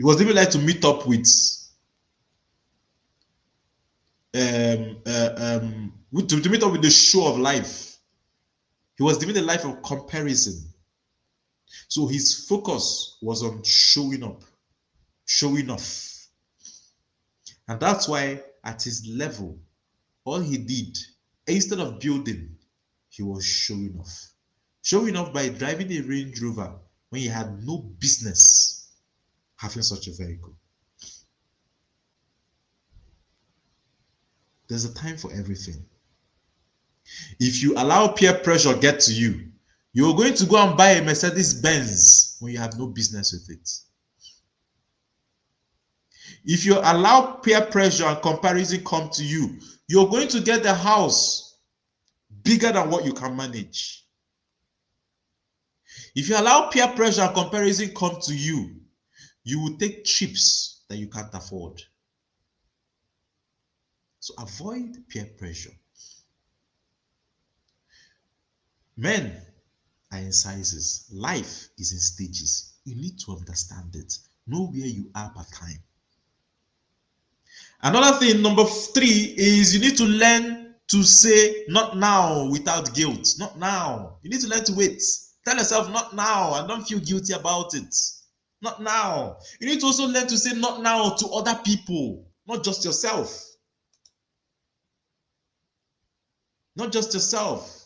was living life to meet up with to meet up with the show of life. He was living a life of comparison. So his focus was on showing up, showing off. And that's why at his level, all he did, instead of building, he was showing off. Showing off by driving a Range Rover when he had no business having such a vehicle. There's a time for everything. If you allow peer pressure get to you, you're going to go and buy a Mercedes Benz when you have no business with it. If you allow peer pressure and comparison come to you, you're going to get a house bigger than what you can manage. If you allow peer pressure and comparison come to you, you will take trips that you can't afford. So avoid peer pressure. Men are in sizes. Life is in stages. You need to understand it. Know where you are per time. Another thing, number 3, is you need to learn to say not now without guilt. Not now. You need to learn to wait. Tell yourself not now and don't feel guilty about it. Not now. You need to also learn to say not now to other people, not just yourself. Not just yourself.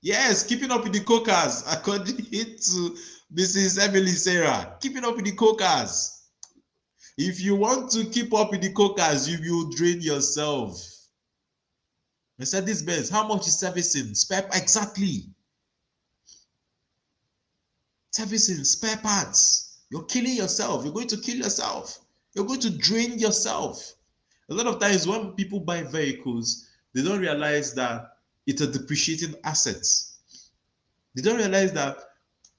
Yes, keeping up with the cokers, according to Mrs. Emily Sarah. Keeping up with the cokers. If you want to keep up with the cokers, you will drain yourself. Mercedes Benz, how much is servicing? Spare exactly. Servicing, spare parts. You're killing yourself. You're going to kill yourself. You're going to drain yourself. A lot of times when people buy vehicles, they don't realize that it's a depreciating asset. They don't realize that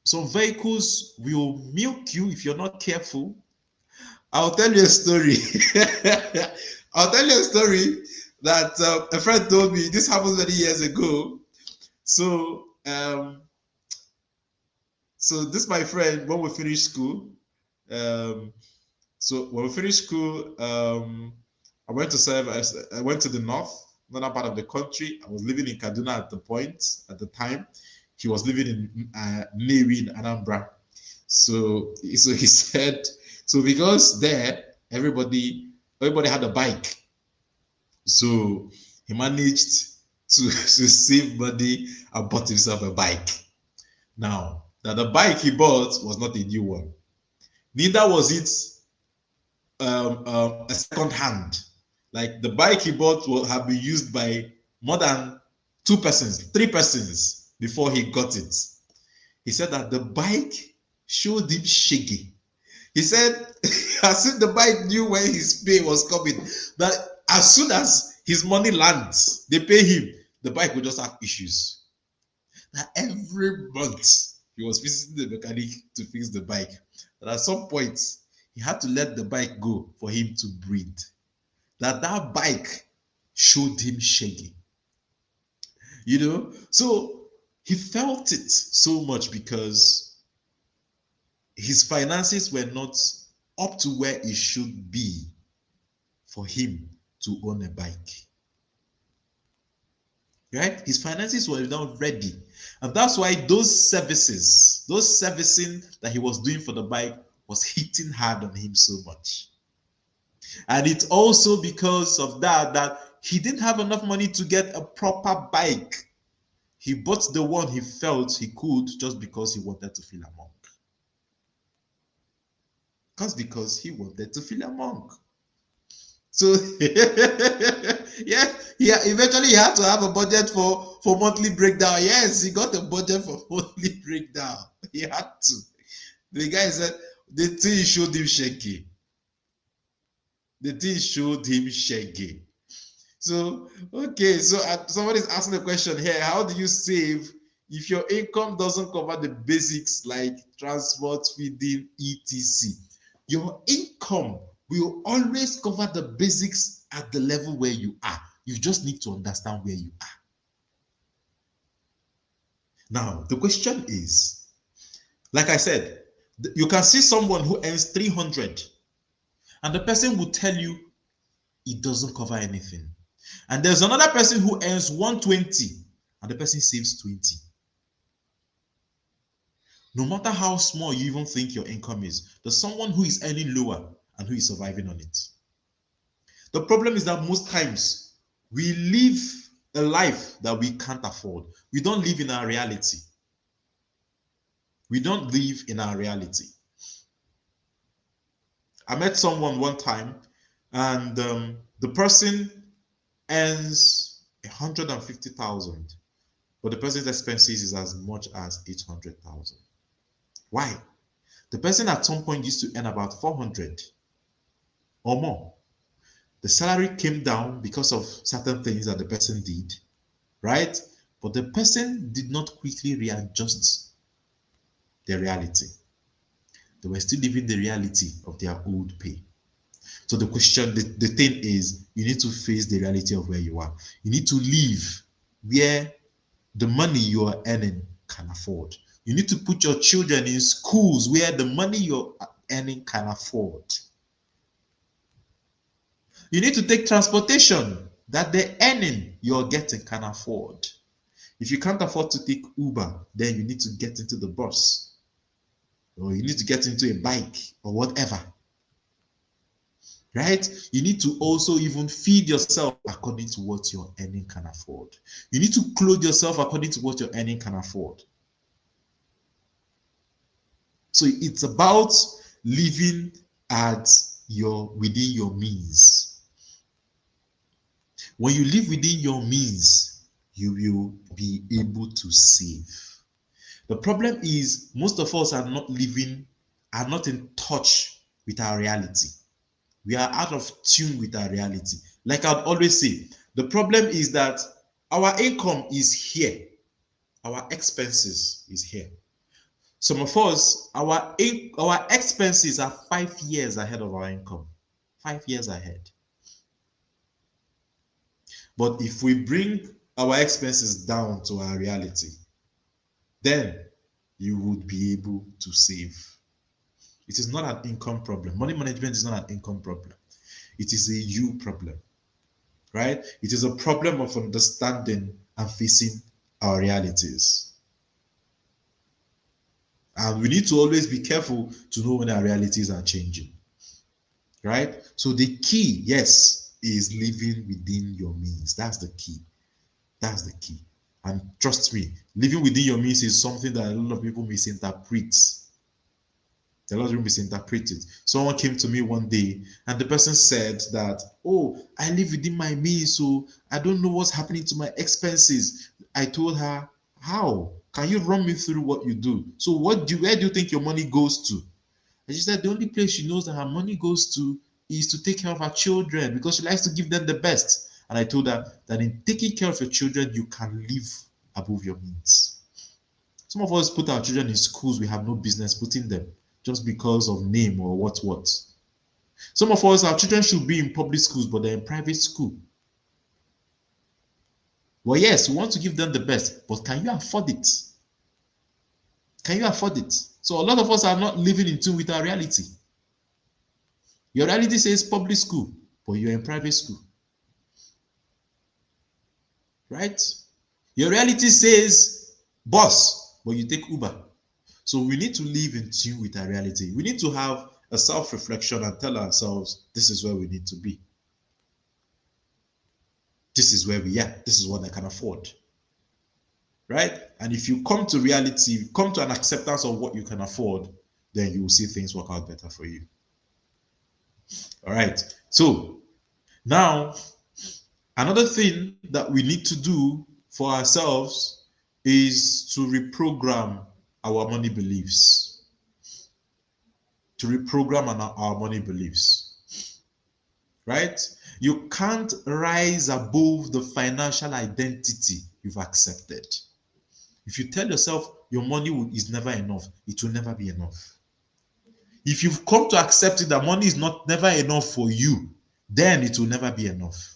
some vehicles will milk you if you're not careful. I'll tell you a story. I'll tell you a story that a friend told me. This happened many years ago. So this my friend, when we finished school. So when we finished school, I went to serve. I went to the northern part of the country. I was living in Kaduna at the time. He was living in Nnewi in Anambra. So he said, so because there everybody had a bike, so he managed to save money and bought himself a bike. Now, that the bike he bought was not a new one, neither was it a second hand. Like the bike he bought will have been used by more than 2 persons, 3 persons before he got it. He said that the bike showed him shaky. He said, as soon the bike knew when his pay was coming, that as soon as his money lands, they pay him, the bike will just have issues. That every month he was visiting the mechanic to fix the bike. That at some point he had to let the bike go for him to breathe. That bike showed him shaking. You know, so he felt it so much because his finances were not up to where it should be for him to own a bike. right? His finances were not ready. And that's why those servicing that he was doing for the bike was hitting hard on him so much. And it's also because of that he didn't have enough money to get a proper bike. He bought the one he felt he could just because he wanted to feel a monk. Just because he wanted to feel a monk. So yeah, eventually he had to have a budget for monthly breakdown. Yes, he got a budget for monthly breakdown. He had to. The guy said the thing showed him shaky. The thing showed him shaky. So okay, so somebody's asking the question here: how do you save if your income doesn't cover the basics like transport, feeding, etc.? Your income will always cover the basics at the level where you are. You just need to understand where you are. Now, the question is, like I said, you can see someone who earns 300 and the person will tell you it doesn't cover anything. And there's another person who earns 120 and the person saves 20. No matter how small you even think your income is, there's someone who is earning lower and who is surviving on it. The problem is that most times we live a life that we can't afford. We don't live in our reality. We don't live in our reality. I met someone one time and the person earns 150,000, but the person's expenses is as much as 800,000. Why? The person at some point used to earn about 400 or more. The salary came down because of certain things that the person did, right? But the person did not quickly readjust their reality. They were still living the reality of their old pay. So the question, the thing is, you need to face the reality of where you are. You need to live where the money you are earning can afford. You need to put your children in schools where the money you're earning can afford. You need to take transportation that the earning you're getting can afford. If you can't afford to take Uber, then you need to get into the bus, or you need to get into a bike or whatever. Right? You need to also even feed yourself according to what your earning can afford. You need to clothe yourself according to what your earning can afford. So it's about living within your means. When you live within your means, you will be able to save. The problem is most of us are not in touch with our reality. We are out of tune with our reality. Like I'd always say, the problem is that our income is here. Our expenses is here. Some of us, our expenses are 5 years ahead of our income. 5 years ahead. But if we bring our expenses down to our reality, then you would be able to save. It is not an income problem. Money management is not an income problem. It is a you problem, right? It is a problem of understanding and facing our realities. And we need to always be careful to know when our realities are changing, right? So the key, yes, is living within your means. That's the key. That's the key. And trust me, living within your means is something that a lot of people misinterpret. A lot of people misinterpret it. Someone came to me one day and the person said that, oh, I live within my means, so I don't know what's happening to my expenses. I told her, how? Can you run me through what you do? So where do you think your money goes to? And she said the only place she knows that her money goes to is to take care of her children because she likes to give them the best. And I told her that in taking care of your children, you can live above your means. Some of us put our children in schools we have no business putting them just because of name or what. Some of us, our children should be in public schools, but they're in private school. Well, yes, we want to give them the best, but can you afford it? Can you afford it? So a lot of us are not living in tune with our reality. Your reality says public school, but you're in private school. Right? Your reality says boss, but you take Uber. So we need to live in tune with our reality. We need to have a self-reflection and tell ourselves, this is where we need to be. This is where we are. This is what I can afford. Right? And if you come to reality, come to an acceptance of what you can afford, then you will see things work out better for you. All right. So now, another thing that we need to do for ourselves is to reprogram our money beliefs. To reprogram our money beliefs. Right? You can't rise above the financial identity you've accepted. If you tell yourself your money is never enough, it will never be enough. If you've come to accept it that money is never enough for you, then it will never be enough.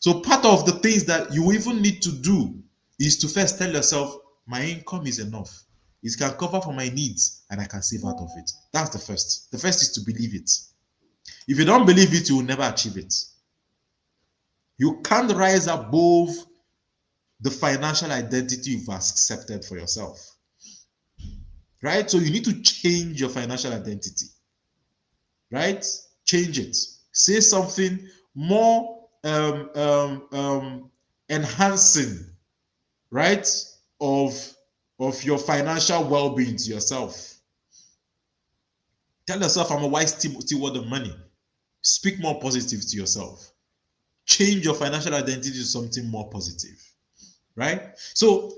So part of the things that you even need to do is to first tell yourself, my income is enough. It can cover for my needs and I can save out of it. That's the first. The first is to believe it. If you don't believe it, you will never achieve it. You can't rise above the financial identity you've accepted for yourself. Right? So you need to change your financial identity. Right? Change it. Say something more enhancing, right, of your financial well-being to yourself. Tell yourself, I'm a wise steward of money. Speak more positive to yourself. Change your financial identity to something more positive. Right? So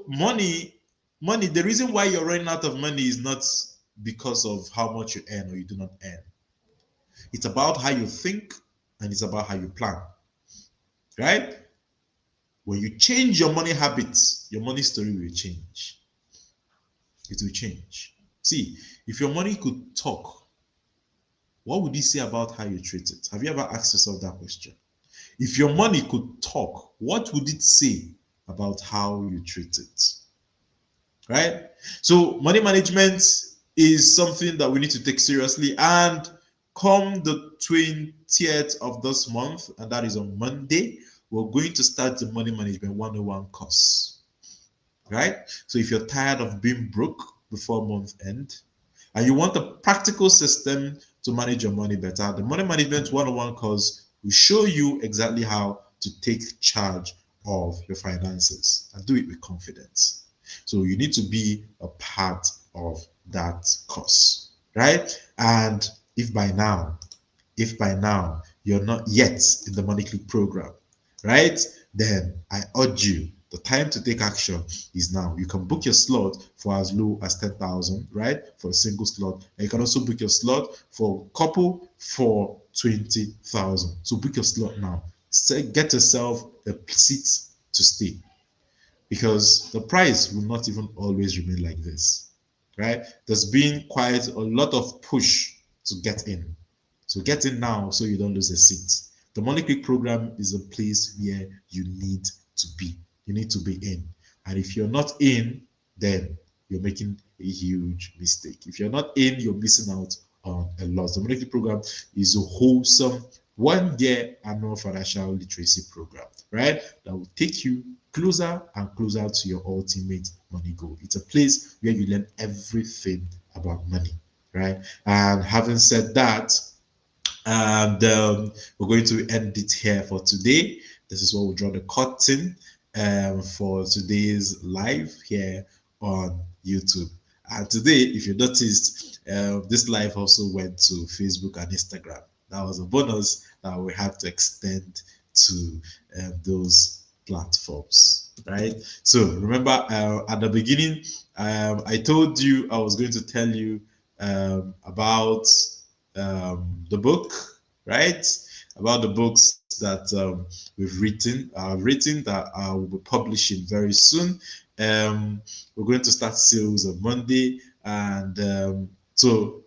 money, the reason why you're running out of money is not because of how much you earn or you do not earn. It's about how you think and it's about how you plan. Right? When you change your money habits, your money story will change. It will change. See, if your money could talk, what would it say about how you treat it? Have you ever asked yourself that question? If your money could talk, what would it say about how you treat it? Right? So money management is something that we need to take seriously. And come the 20th of this month, and that is on Monday, we're going to start the Money Management 101 course. Right? So if you're tired of being broke before month end, and you want a practical system to manage your money better, the Money Management 101 course will show you exactly how to take charge of your finances and do it with confidence. So you need to be a part of that course, right? And if by now you're not yet in the Money Click program, right, then I urge you, the time to take action is now. You can book your slot for as low as 10,000, right, for a single slot. And you can also book your slot for a couple for 20,000. So book your slot now. Get yourself a seat to stay, because the price will not even always remain like this, right? There's been quite a lot of push to get in. So get in now so you don't lose a seat. The Money Click program is a place where you need to be. You need to be in. And if you're not in, then you're making a huge mistake. If you're not in, you're missing out on a lot. The Money Click program is a wholesome 1-year annual financial literacy program, right? That will take you closer and closer to your ultimate money goal. It's a place where you learn everything about money, right? And having said that, and we're going to end it here for today. This is what we'll draw the curtain for today's live here on YouTube. And today, if you noticed, this live also went to Facebook and Instagram. That was a bonus that we have to extend to those platforms, right? So remember, at the beginning, I told you I was going to tell you about the book, right? About the books that we've written, that I will be publishing very soon. We're going to start sales on Monday, and so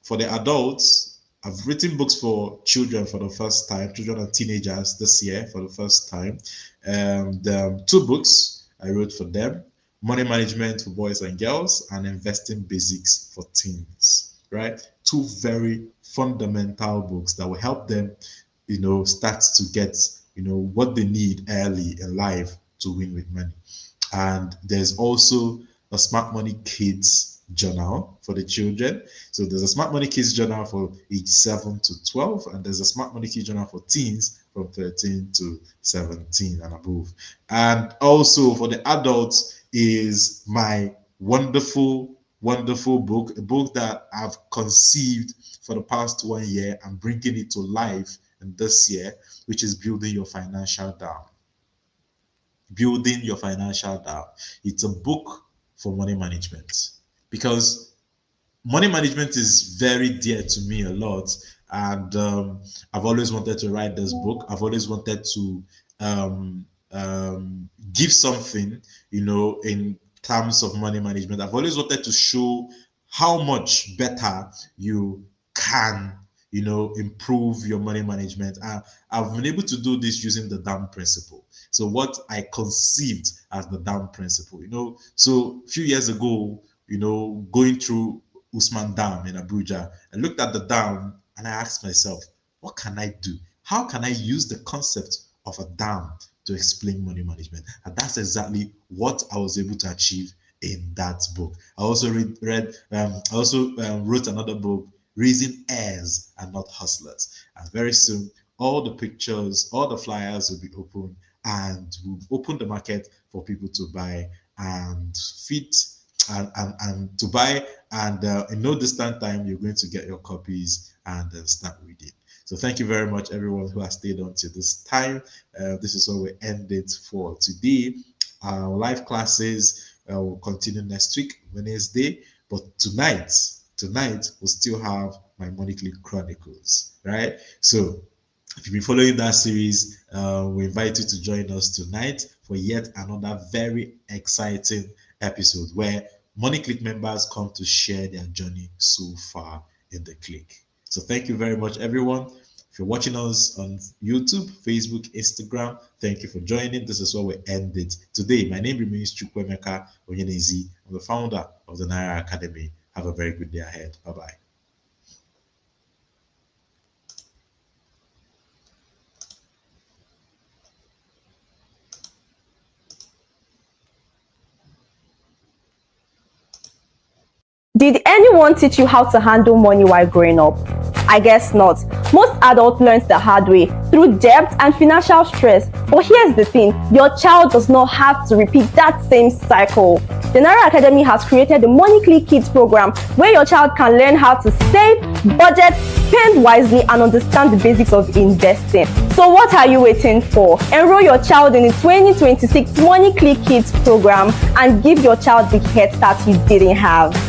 for the adults, I've written books for children for the first time, children and teenagers this year for the first time. And 2 books I wrote for them: Money Management for Boys and Girls and Investing Basics for Teens, right? 2 very fundamental books that will help them, start to get, what they need early in life to win with money. And there's also a Smart Money Kids journal for the children. So there's a Smart Money Kids journal for age 7 to 12, and there's a Smart Money Kids journal for teens from 13 to 17 and above. And also for the adults is my wonderful book, a book that I've conceived for the past 1 year and bringing it to life in this year, which is Building Your Financial Dam. Building Your Financial Dam. It's a book for money management, because money management is very dear to me a lot, and I've always wanted to write this book. I've always wanted to give something, in terms of money management. I've always wanted to show how much better you can, improve your money management. I've been able to do this using the DAM principle. So what I conceived as the DAM principle, so a few years ago, going through Usman Dam in Abuja, I looked at the dam and I asked myself, what can I do? How can I use the concept of a dam to explain money management? And that's exactly what I was able to achieve in that book. I also wrote another book, Raising Heirs and Not Hustlers. And very soon, all the pictures, all the flyers will be open, and we'll open the market for people to buy and fit and to buy. And in no distant time, you're going to get your copies and start reading. So thank you very much, everyone who has stayed on to this time. This is where we end it for today. Our live classes will continue next week, Wednesday. But tonight we'll still have my Money Click Chronicles, right? So if you've been following that series, we invite you to join us tonight for yet another very exciting episode where Money Click members come to share their journey so far in the click. So thank you very much, everyone. If you're watching us on YouTube, Facebook, Instagram, thank you for joining. This is where we end it today. My name remains Chukwemeka Onyenezi. I'm the founder of the Naira Academy. Have a very good day ahead. Bye-bye. Did anyone teach you how to handle money while growing up? I guess not. Most adults learn the hard way through debt and financial stress. But here's the thing, your child does not have to repeat that same cycle. The Naira Academy has created the Money Click Kids program where your child can learn how to save, budget, spend wisely, and understand the basics of investing. So what are you waiting for? Enroll your child in the 2026 Money Click Kids program and give your child the head start you didn't have.